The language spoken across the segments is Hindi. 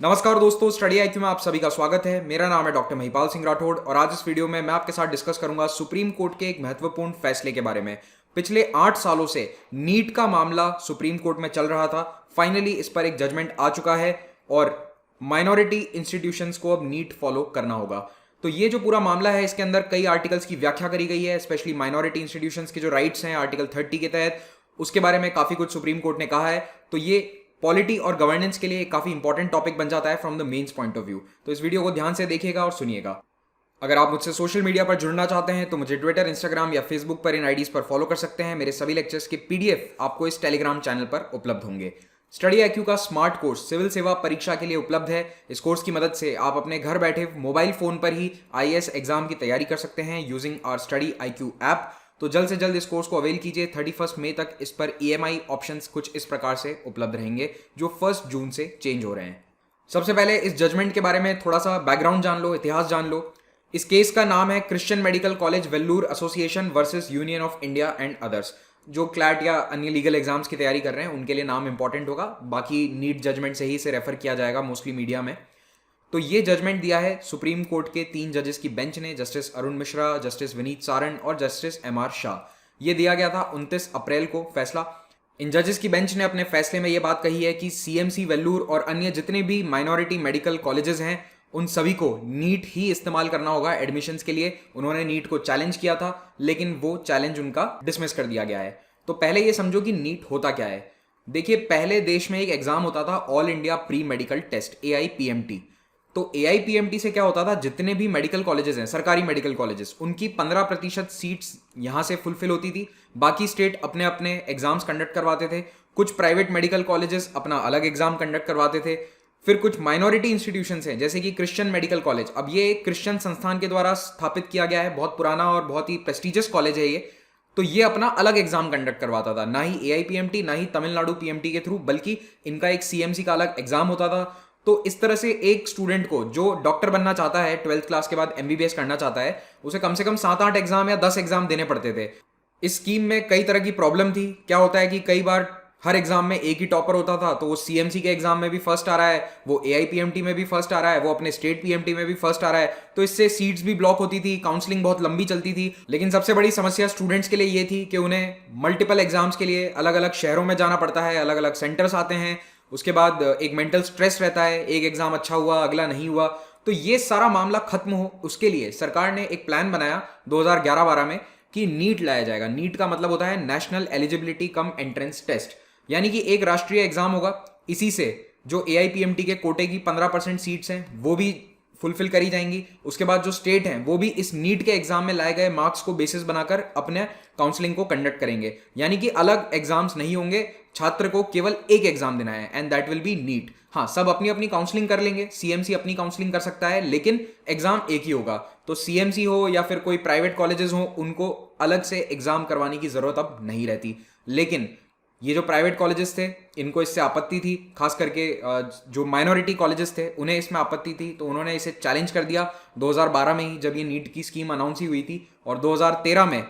नमस्कार दोस्तों, स्टडी आईक्यू में आप सभी का स्वागत है। मेरा नाम है डॉक्टर महिपाल सिंह राठौड़ और आज इस वीडियो में मैं आपके साथ डिस्कस करूंगा सुप्रीम कोर्ट के एक महत्वपूर्ण फैसले के बारे में। पिछले 8 सालों से नीट का मामला सुप्रीम कोर्ट में चल रहा था। फाइनली इस पर एक जजमेंट आ चुका है और माइनॉरिटी इंस्टीट्यूशंस को अब नीट फॉलो करना होगा। तो ये जो पूरा मामला है, इसके अंदर कई आर्टिकल्स की व्याख्या करी गई है, स्पेशली माइनॉरिटी इंस्टीट्यूशंस के जो राइट्स हैं आर्टिकल 30 के तहत, उसके बारे में काफी कुछ सुप्रीम कोर्ट ने कहा है। तो ये पॉलिटी और गवर्नेंस के लिए एक काफी इंपॉर्टेंट टॉपिक बन जाता है from the mains point of view. तो इस वीडियो को ध्यान से देखिएगा और सुनिएगा। अगर आप मुझसे सोशल मीडिया पर जुड़ना चाहते हैं तो मुझे ट्विटर, इंस्टाग्राम या फेसबुक पर इन आईडीज पर फॉलो कर सकते हैं। मेरे सभी लेक्चर्स के पीडीएफ आपको इस टेलीग्राम चैनल पर उपलब्ध होंगे। स्टडी आईक्यू का स्मार्ट कोर्स सिविल सेवा परीक्षा के लिए उपलब्ध है। इस कोर्स की मदद से आप अपने घर बैठे मोबाइल फोन पर ही आईएएस एग्जाम की तैयारी कर सकते हैं using our study IQ app. तो जल्द से जल्द इस कोर्स को अवेल कीजिए। 31 मई तक इस पर ईएमआई ऑप्शंस कुछ इस प्रकार से उपलब्ध रहेंगे जो 1 जून से चेंज हो रहे हैं। सबसे पहले इस जजमेंट के बारे में थोड़ा सा बैकग्राउंड जान लो, इतिहास जान लो। इस केस का नाम है Christian medical college Vellore association versus union of India and others. जो क्लैट या अन्य लीगल एग्जाम्स की तैयारी कर रहे हैं उनके लिए नाम इंपॉर्टेंट होगा, बाकी नीट जजमेंट से ही इसे रेफर किया जाएगा मोस्टली मीडिया में। तो ये जजमेंट दिया है सुप्रीम कोर्ट के 3 जजेस की बेंच ने, जस्टिस अरुण मिश्रा, जस्टिस विनीत सारण और जस्टिस एमआर शाह। ये दिया गया था 29 अप्रैल को फैसला। इन जजेस की बेंच ने अपने फैसले में ये बात कही है कि सीएमसी वेल्लूर और अन्य जितने भी माइनॉरिटी मेडिकल कॉलेजेस हैं उन सभी को नीट ही इस्तेमाल करना होगा एडमिशंस के लिए। उन्होंने नीट को चैलेंज किया था लेकिन वो चैलेंज उनका डिसमिस कर दिया गया है। तो पहले ये समझो कि नीट होता क्या है। देखिए, पहले देश में एक एग्जाम होता था all India pre medical test, AIPMT। तो AIPMT से क्या होता था, जितने भी मेडिकल कॉलेजेस हैं, सरकारी मेडिकल कॉलेजेस, उनकी 15% सीट्स यहां से फुलफिल होती थी। बाकी स्टेट अपने अपने एग्जाम्स कंडक्ट करवाते थे। कुछ प्राइवेट मेडिकल कॉलेजेस अपना अलग एग्जाम कंडक्ट करवाते थे। फिर कुछ माइनॉरिटी इंस्टीट्यूशंस हैं जैसे कि क्रिश्चियन मेडिकल कॉलेज। अब ये एक क्रिश्चियन संस्थान के द्वारा स्थापित किया गया है, बहुत पुराना और बहुत ही प्रेस्टिजियस कॉलेज है ये। तो ये अपना अलग एग्जाम कंडक्ट करवाता था, ना ही AIPMT ना ही तमिलनाडु PMT के थ्रू, बल्कि इनका एक CMC का अलग एग्जाम होता था। तो इस तरह से एक स्टूडेंट को जो डॉक्टर बनना चाहता है, 12th क्लास के बाद MBBS करना चाहता है, उसे कम से कम 7-8 एग्जाम या 10 एग्जाम देने पड़ते थे। इस स्कीम में कई तरह की प्रॉब्लम थी। क्या होता है कि कई बार हर एग्जाम में एक ही टॉपर होता था, तो वो CMC के एग्जाम में भी फर्स्ट आ रहा है, वो AIPMT में भी फर्स्ट आ रहा है, वो अपने स्टेट PMT में भी फर्स्ट आ रहा है। तो इससे सीट्स भी ब्लॉक होती थी, काउंसलिंग बहुत लंबी चलती थी। लेकिन सबसे बड़ी समस्या स्टूडेंट्स के लिए ये थी कि उन्हें मल्टीपल एग्जाम्स के लिए अलग अलग शहरों में जाना पड़ता है, अलग अलग सेंटर्स आते हैं। उसके बाद एक मेंटल स्ट्रेस रहता है, एक एग्जाम अच्छा हुआ अगला नहीं हुआ। तो ये सारा मामला खत्म हो, उसके लिए सरकार ने एक प्लान बनाया 2011-12 में कि नीट लाया जाएगा। नीट का मतलब होता है national eligibility cum entrance test, यानी कि एक राष्ट्रीय एग्जाम होगा। इसी से जो AIPMT के कोटे की 15% सीट्स हैं वो भी फुलफिल करी जाएंगी। उसके बाद जो स्टेट हैं वो भी इस नीट के एग्जाम में लाए गए मार्क्स को बेसिस बनाकर अपने काउंसलिंग को कंडक्ट करेंगे, यानी कि अलग एग्जाम्स नहीं होंगे। छात्र को केवल एक एग्जाम देना है and that will be NEET. हाँ, सब अपनी अपनी काउंसलिंग कर लेंगे, CMC अपनी काउंसलिंग कर सकता है, लेकिन एग्जाम एक ही होगा। तो CMC हो या फिर कोई प्राइवेट कॉलेजेस हो, उनको अलग से एग्जाम करवाने की जरूरत अब नहीं रहती। लेकिन ये जो प्राइवेट कॉलेजेस थे इनको इससे आपत्ति थी, खास करके जो माइनॉरिटी कॉलेजेस थे उन्हें इसमें आपत्ति थी। तो उन्होंने इसे चैलेंज कर दिया 2012 में ही, जब ये नीट की स्कीम अनाउंस ही हुई थी। और 2013 में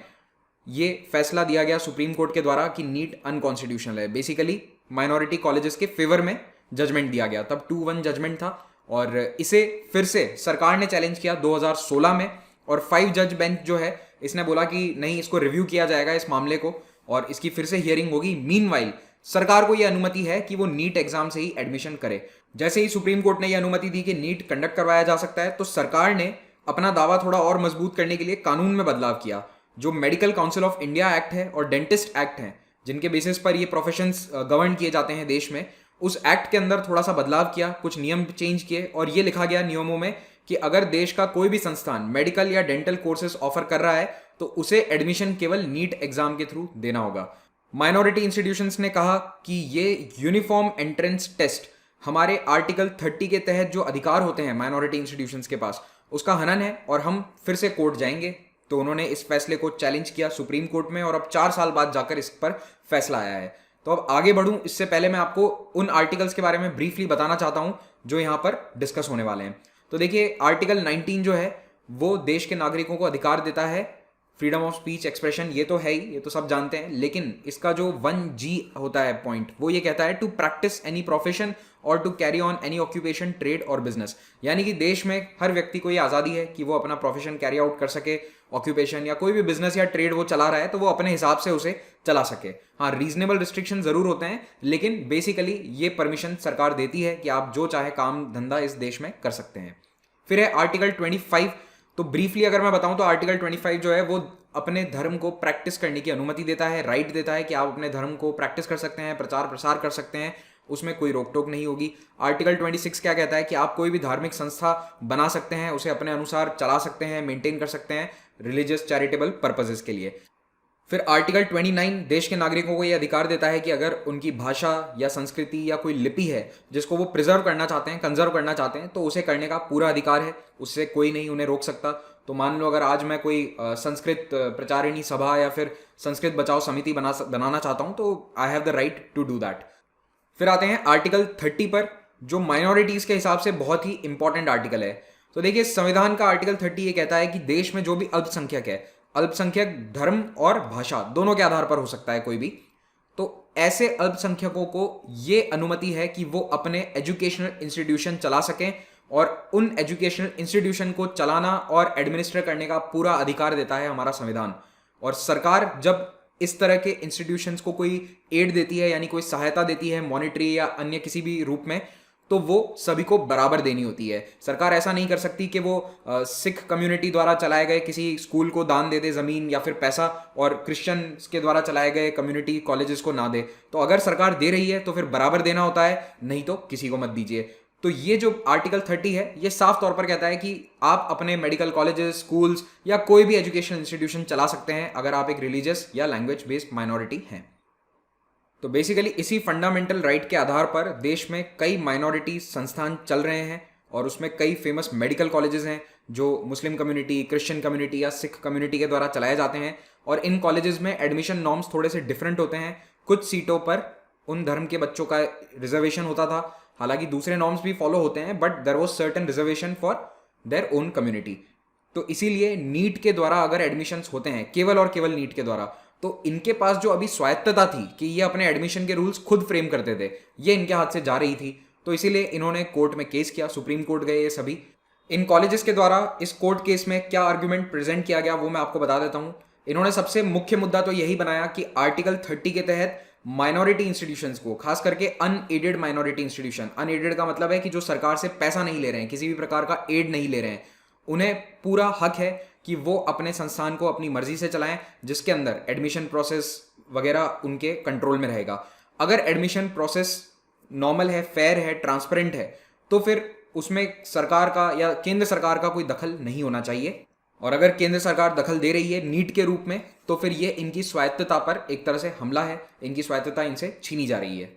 ये फैसला दिया गया सुप्रीम कोर्ट के द्वारा कि नीट अनकॉन्स्टिट्यूशनल है। बेसिकली माइनॉरिटी कॉलेजेस के फेवर में जजमेंट दिया गया। तब 2-1 जजमेंट था और इसे फिर से सरकार ने चैलेंज किया 2016 में। और 5 जज बेंच जो है इसने बोला कि नहीं, इसको रिव्यू किया जाएगा इस मामले को और इसकी फिर से हियरिंग होगी। मीनवाइल सरकार को यह अनुमति है कि वो नीट एग्जाम से ही एडमिशन करे। जैसे ही सुप्रीम कोर्ट ने यह अनुमति दी कि नीट कंडक्ट करवाया जा सकता है, तो सरकार ने अपना दावा थोड़ा और मजबूत करने के लिए कानून में बदलाव किया। जो medical council of India act है और डेंटिस्ट एक्ट है, जिनके बेसिस पर ये प्रोफेशंस गवर्न किए जाते हैं देश में, उस एक्ट के अंदर थोड़ा सा बदलाव किया, कुछ नियम चेंज किए और ये लिखा गया नियमों में कि अगर देश का कोई भी संस्थान मेडिकल या डेंटल कोर्सेज ऑफर कर रहा है तो उसे एडमिशन केवल नीट एग्जाम के थ्रू देना होगा। माइनॉरिटी इंस्टीट्यूशंस ने कहा कि ये यूनिफॉर्म एंट्रेंस टेस्ट हमारे आर्टिकल 30 के तहत जो अधिकार होते हैं माइनॉरिटी इंस्टीट्यूशंस के पास, उसका हनन है और हम फिर से कोर्ट जाएंगे। तो उन्होंने इस फैसले को चैलेंज किया सुप्रीम कोर्ट में और अब 4 साल बाद जाकर इस पर फैसला आया है। तो अब आगे बढ़ूं इससे पहले मैं आपको उन आर्टिकल्स के बारे में ब्रीफली बताना चाहता हूं जो यहां पर डिस्कस होने वाले हैं। तो देखिए, आर्टिकल 19 जो है वो देश के नागरिकों को अधिकार देता है फ्रीडम ऑफ स्पीच एक्सप्रेशन, ये तो है ही, ये तो सब जानते हैं। लेकिन इसका जो 1G होता है पॉइंट, वो ये कहता है टू प्रैक्टिस एनी प्रोफेशन और to carry on any occupation, trade और बिजनेस। यानी कि देश में हर व्यक्ति को ये आज़ादी है कि वो अपना प्रोफेशन कैरी आउट कर सके, ऑक्यूपेशन या कोई भी बिजनेस या ट्रेड वो चला रहा है तो वो अपने हिसाब से उसे चला सके। हाँ, रीजनेबल रिस्ट्रिक्शन जरूर होते हैं, लेकिन बेसिकली ये परमिशन सरकार देती है कि आप जो चाहे काम धंधा इस देश में कर सकते हैं। फिर है आर्टिकल 25। तो ब्रीफली अगर मैं बताऊं तो आर्टिकल 25 जो है वो अपने धर्म को प्रैक्टिस करने की अनुमति देता है, राइट देता है कि आप अपने धर्म को प्रैक्टिस कर सकते हैं, प्रचार प्रसार कर सकते हैं, उसमें कोई रोक टोक नहीं होगी। आर्टिकल 26 क्या कहता है कि आप कोई भी धार्मिक संस्था बना सकते हैं, उसे अपने अनुसार चला सकते हैं, मेंटेन कर सकते हैं रिलीजियस चैरिटेबल पर्पसेस के लिए। फिर आर्टिकल 29 देश के नागरिकों को यह अधिकार देता है कि अगर उनकी भाषा या संस्कृति या कोई लिपि है जिसको वो प्रिजर्व करना चाहते हैं, कंजर्व करना चाहते हैं, तो उसे करने का पूरा अधिकार है, उससे कोई नहीं उन्हें रोक सकता। तो मान लो अगर आज मैं कोई संस्कृत प्रचारिणी सभा या फिर संस्कृत बचाओ समिति बनाना चाहता हूं तो I have the right to do that. फिर आते हैं आर्टिकल 30 पर, जो माइनॉरिटीज के हिसाब से बहुत ही इंपॉर्टेंट आर्टिकल है। तो देखिए, संविधान का आर्टिकल 30 ये कहता है कि देश में जो भी अल्पसंख्यक है, अल्पसंख्यक धर्म और भाषा दोनों के आधार पर हो सकता है कोई भी, तो ऐसे अल्पसंख्यकों को ये अनुमति है कि वो अपने एजुकेशनल इंस्टीट्यूशन चला सकें और उन एजुकेशनल इंस्टीट्यूशन को चलाना और एडमिनिस्टर करने का पूरा अधिकार देता है हमारा संविधान। और सरकार जब इस तरह के इंस्टीट्यूशंस को कोई एड देती है, यानी कोई सहायता देती है मॉनिटरी या अन्य किसी भी रूप में, तो वो सभी को बराबर देनी होती है। सरकार ऐसा नहीं कर सकती कि वो सिख कम्युनिटी द्वारा चलाए गए किसी स्कूल को दान दे दे ज़मीन या फिर पैसा, और क्रिश्चियंस के द्वारा चलाए गए कम्युनिटी कॉलेजेस को ना दे। तो अगर सरकार दे रही है तो फिर बराबर देना होता है, नहीं तो किसी को मत दीजिए। तो ये जो आर्टिकल 30 है ये साफ तौर पर कहता है कि आप अपने मेडिकल कॉलेजेस, स्कूल्स या कोई भी एजुकेशन इंस्टीट्यूशन चला सकते हैं अगर आप एक रिलीजियस या लैंग्वेज बेस्ड माइनॉरिटी हैं। तो बेसिकली इसी फंडामेंटल राइट के आधार पर देश में कई माइनॉरिटी संस्थान चल रहे हैं और उसमें कई फेमस मेडिकल कॉलेजेस हैं जो मुस्लिम कम्युनिटी, क्रिश्चियन कम्युनिटी या सिख कम्युनिटी के द्वारा चलाए जाते हैं। और इन कॉलेजेस में एडमिशन नॉर्म्स थोड़े से डिफरेंट होते हैं। कुछ सीटों पर उन धर्म के बच्चों का रिजर्वेशन होता था, हालांकि दूसरे नॉर्म्स भी फॉलो होते हैं, but there was certain reservation for their own community. तो इसीलिए नीट के द्वारा अगर एडमिशन्स होते हैं, केवल और केवल नीट के द्वारा, तो इनके पास जो अभी स्वायत्तता थी कि ये अपने एडमिशन के रूल्स खुद फ्रेम करते थे, ये इनके हाथ से जा रही थी। तो इसीलिए इन्होंने कोर्ट में केस किया, सुप्रीम कोर्ट गए ये सभी। इन कॉलेजेस के द्वारा इस कोर्ट केस में क्या आर्ग्यूमेंट प्रेजेंट किया गया वो मैं आपको बता देता हूँ। इन्होंने सबसे मुख्य मुद्दा तो यही बनाया कि आर्टिकल 30 के तहत माइनॉरिटी इंस्टीट्यूशंस को, खास करके अनएडेड माइनॉरिटी इंस्टीट्यूशन, अनएडेड का मतलब है कि जो सरकार से पैसा नहीं ले रहे हैं, किसी भी प्रकार का एड नहीं ले रहे हैं, उन्हें पूरा हक है कि वो अपने संस्थान को अपनी मर्जी से चलाएं, जिसके अंदर एडमिशन प्रोसेस वगैरह उनके कंट्रोल में रहेगा। अगर एडमिशन प्रोसेस नॉर्मल है, फेयर है, ट्रांसपेरेंट है, तो फिर उसमें सरकार का या केंद्र सरकार का कोई दखल नहीं होना चाहिए। और अगर केंद्र सरकार दखल दे रही है नीट के रूप में, तो फिर ये इनकी स्वायत्तता पर एक तरह से हमला है, इनकी स्वायत्तता इनसे छीनी जा रही है।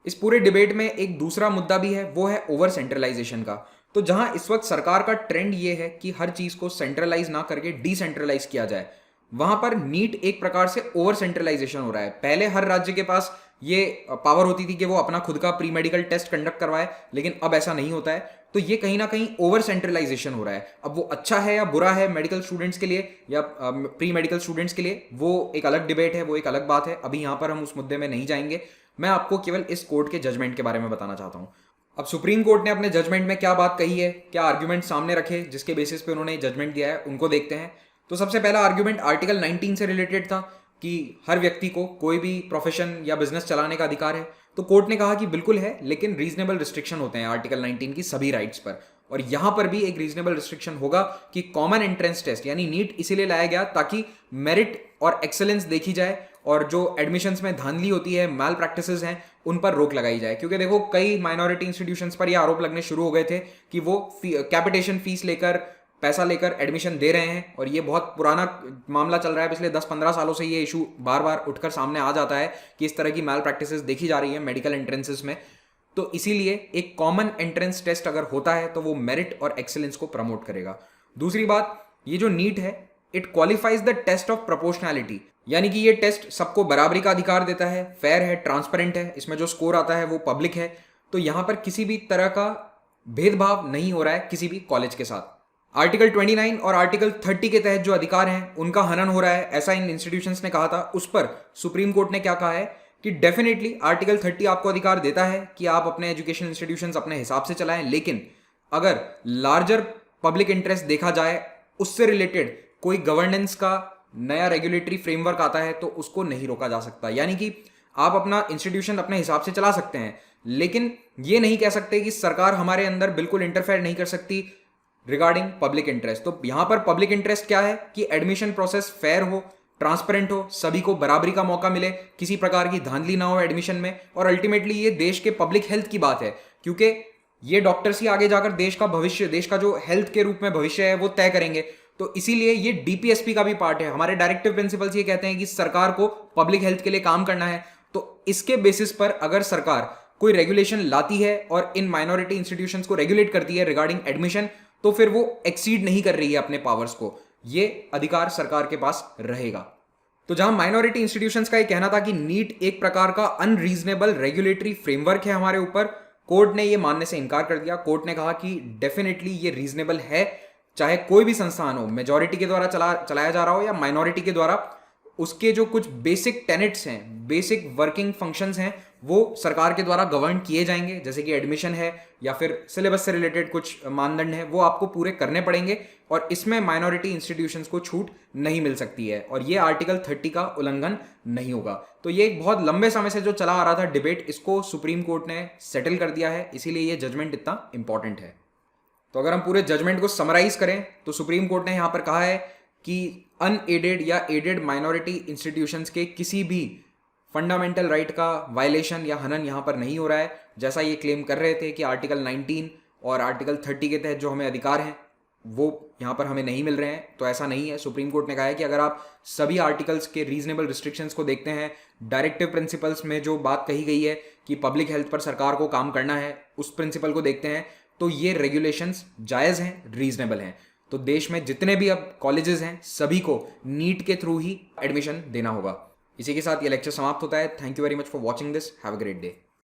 इस पूरे डिबेट में एक दूसरा मुद्दा भी है, वो है ओवर सेंट्रलाइजेशन का। तो जहां इस वक्त सरकार का ट्रेंड ये है कि हर चीज को सेंट्रलाइज ना करके डिसेंट्रलाइज किया जाए, वहां पर नीट एक प्रकार से ओवर सेंट्रलाइजेशन हो रहा है। पहले हर राज्य के पास ये पावर होती थी कि वो अपना खुद का प्री मेडिकल टेस्ट कंडक्ट करवाए, लेकिन अब ऐसा नहीं होता है। तो ये कहीं ना कहीं ओवर सेंट्रलाइजेशन हो रहा है। अब वो अच्छा है या बुरा है मेडिकल स्टूडेंट्स के लिए या प्री मेडिकल स्टूडेंट्स के लिए, वो एक अलग डिबेट है, वो एक अलग बात है। अभी यहाँ पर हम उस मुद्दे में नहीं जाएंगे। मैं आपको केवल इस कोर्ट के जजमेंट के बारे में बताना चाहता हूँ। अब सुप्रीम कोर्ट ने अपने जजमेंट में क्या बात कही है, क्या आर्ग्यूमेंट सामने रखे जिसके बेसिस पे उन्होंने जजमेंट दिया है, उनको देखते हैं। तो सबसे पहला आर्ग्यूमेंट आर्टिकल 19 से रिलेटेड था कि हर व्यक्ति को कोई भी प्रोफेशन या बिजनेस चलाने का अधिकार है। तो कोर्ट ने कहा कि बिल्कुल है, लेकिन रीजनेबल रिस्ट्रिक्शन होते हैं आर्टिकल 19 की सभी राइट्स पर। और यहां पर भी एक रीजनेबल रिस्ट्रिक्शन होगा कि कॉमन एंट्रेंस टेस्ट यानी नीट इसीलिए लाया गया ताकि मेरिट और एक्सेलेंस देखी जाए और जो एडमिशन्स में धांधली होती है, मैल प्रैक्टिसेस हैं, उन पर रोक लगाई जाए। क्योंकि देखो कई माइनॉरिटी इंस्टीट्यूशंस पर ये आरोप लगने शुरू हो गए थे कि वो कैपिटेशन फीस लेकर, पैसा लेकर एडमिशन दे रहे हैं। और ये बहुत पुराना मामला चल रहा है, पिछले 10-15 सालों से ये इशू बार बार उठकर सामने आ जाता है कि इस तरह की मैल प्रैक्टिसेस देखी जा रही है मेडिकल एंट्रेंसेस में। तो इसीलिए एक कॉमन एंट्रेंस टेस्ट अगर होता है तो वो मेरिट और एक्सेलेंस को प्रमोट करेगा। दूसरी बात, ये जो नीट है, it qualifies the test of proportionality, यानी कि ये टेस्ट सबको बराबरी का अधिकार देता है, फेयर है, ट्रांसपेरेंट है, इसमें जो स्कोर आता है वो पब्लिक है। तो यहां पर किसी भी तरह का भेदभाव नहीं हो रहा है किसी भी कॉलेज के साथ। आर्टिकल 29 और आर्टिकल 30 के तहत जो अधिकार हैं उनका हनन हो रहा है, ऐसा इन इंस्टीट्यूशंस ने कहा था। उस पर सुप्रीम कोर्ट ने क्या कहा है कि डेफिनेटली आर्टिकल 30 आपको अधिकार देता है कि आप अपने एजुकेशन इंस्टीट्यूशंस अपने हिसाब से चलाएं, लेकिन अगर लार्जर पब्लिक इंटरेस्ट देखा जाए, उससे रिलेटेड कोई गवर्नेंस का नया रेगुलेटरी फ्रेमवर्क आता है तो उसको नहीं रोका जा सकता। यानी कि आप अपना इंस्टीट्यूशन अपने हिसाब से चला सकते हैं, लेकिन ये नहीं कह सकते कि सरकार हमारे अंदर बिल्कुल इंटरफेयर नहीं कर सकती रिगार्डिंग पब्लिक इंटरेस्ट। तो यहां पर पब्लिक इंटरेस्ट क्या है कि एडमिशन प्रोसेस फेयर हो, ट्रांसपेरेंट हो, सभी को बराबरी का मौका मिले, किसी प्रकार की धांधली ना हो एडमिशन में, और अल्टीमेटली ये देश के पब्लिक हेल्थ की बात है, क्योंकि ये डॉक्टर्स ही आगे जाकर देश का भविष्य, देश का जो हेल्थ के रूप में भविष्य है वो तय करेंगे। तो इसीलिए ये डीपीएसपी का भी पार्ट है। हमारे डायरेक्टिव प्रिंसिपल्स ये कहते हैं कि सरकार को पब्लिक हेल्थ के लिए काम करना है। तो इसके बेसिस पर अगर सरकार कोई रेगुलेशन लाती है और इन माइनॉरिटी इंस्टीट्यूशंस को रेगुलेट करती है रिगार्डिंग एडमिशन, तो फिर वो एक्सीड नहीं कर रही है अपने पावर्स को, ये अधिकार सरकार के पास रहेगा। तो जहां माइनॉरिटी इंस्टीट्यूशंस का ये कहना था कि नीट एक प्रकार का अनरीजनेबल रेगुलेटरी फ्रेमवर्क है हमारे ऊपर, कोर्ट ने ये मानने से इनकार कर दिया। कोर्ट ने कहा कि डेफिनेटली ये रीजनेबल है, चाहे कोई भी संस्थान हो, मेजॉरिटी के द्वारा चलाया जा रहा हो या माइनॉरिटी के द्वारा, उसके जो कुछ बेसिक टेनेट्स हैं, बेसिक वर्किंग फंक्शंस हैं, वो सरकार के द्वारा गवर्न किए जाएंगे। जैसे कि एडमिशन है या फिर सिलेबस से रिलेटेड कुछ मानदंड है, वो आपको पूरे करने पड़ेंगे और इसमें माइनॉरिटी इंस्टीट्यूशंस को छूट नहीं मिल सकती है और ये आर्टिकल 30 का उल्लंघन नहीं होगा। तो ये एक बहुत लंबे समय से जो चला आ रहा था डिबेट, इसको सुप्रीम कोर्ट ने सेटल कर दिया है, इसीलिए ये जजमेंट इतना इंपॉर्टेंट है। तो अगर हम पूरे जजमेंट को समराइज करें तो सुप्रीम कोर्ट ने यहाँ पर कहा है कि अनएडेड या एडेड माइनॉरिटी इंस्टीट्यूशंस के किसी भी फंडामेंटल राइट का वायलेशन या हनन यहाँ पर नहीं हो रहा है, जैसा ये क्लेम कर रहे थे कि आर्टिकल 19 और आर्टिकल 30 के तहत जो हमें अधिकार हैं वो यहाँ पर हमें नहीं मिल रहे हैं। तो ऐसा नहीं है। सुप्रीम कोर्ट ने कहा है कि अगर आप सभी आर्टिकल्स के रीजनेबल रिस्ट्रिक्शंस को देखते हैं, डायरेक्टिव प्रिंसिपल्स में जो बात कही गई है कि पब्लिक हेल्थ पर सरकार को काम करना है, उस प्रिंसिपल को देखते हैं, तो ये रेगुलेशंस जायज़ हैं, रीजनेबल हैं। तो देश में जितने भी अब कॉलेजेस हैं सभी को नीट के थ्रू ही एडमिशन देना होगा। इसी के साथ ये लेक्चर समाप्त होता है। Thank you very much for watching this. Have a great day.